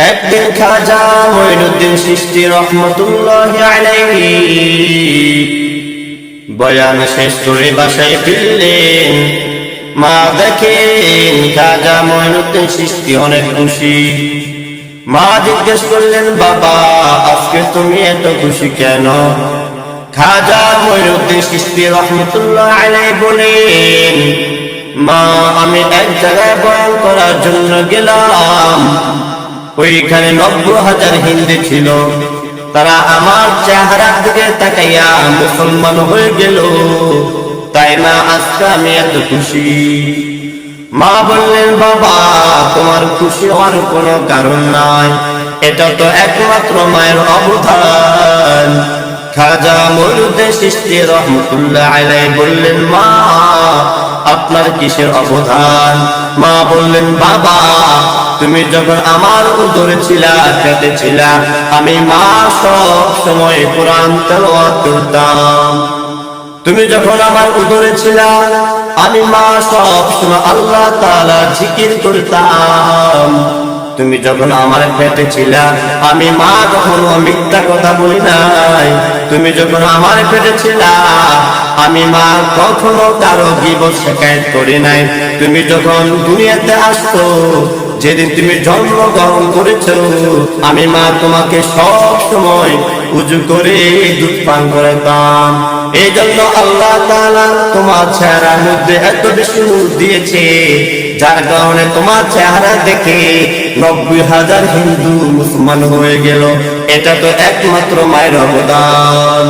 একদিন খাজা মঈনুদ্দিন চিশতি রহমতুল্লাহি আলাইহি বয়ান শেষ করে বাসায় ফিরলেন। মা দেখেন খাজা মঈনুদ্দিন চিশতি অনেক খুশি। মা জিজ্ঞেস করলেন, বাবা আজকে তুমি এত খুশি কেন? খাজা মঈনুদ্দিন চিশতি রহমতুল্লাহ আলাইহি বলেন, মা আমি এক জায়গায় বয়ান করার জন্য গেলাম। ওইখানে 90,000 হিন্দু ছিল। তারা আমার চেহারার দিকে তাকাইয়া মুসলমান হয়ে গেল। তাই না আজকে আমি এত খুশি। মা বললেন, বাবা তোমার খুশি হওয়ার কোনো কারণ নাই, এটা তো একমাত্র মায়ের অবদান। খাজা মঈনুদ্দিন চিশতি রহমতুল্লাহ আলাইহি বললেন, মা আপনার কিসের অবদান? মা বললেন, বাবা তুমি যখন আমার উদরে ছিলা, পেটে ছিলা, আমি মা সব সময় কোরআন তেলাওয়াত করতাম। তুমি যখন আমার উদরে ছিলা, আমি মা সব সময় আল্লাহ তাআলা জিকির করতাম। তুমি যখন আমার পেটে ছিলা, আমি মা কখনো মিথ্যা কথা বলি নাই। তুমি যখন আমার পেটে ছিলা, আমি মা কখনো কারো গীবত শিকায়ত করি নাই। তুমি যখন দুনিয়াতে আসতো, যেদিন তুমি জন্মগ্রহণ করেছো, আমি মা তোমাকে সব সময় উজু করে দুধ পান করাতাম। এই জন্য আল্লাহ তাআলা তোমার চেহারার মধ্যে এত বেশি নূর দিয়েছে, যার কারণে তোমার চেহারা দেখে 90,000 হিন্দু মুসলমান হয়ে গেল। এটা তো একমাত্র মায়ের অবদান।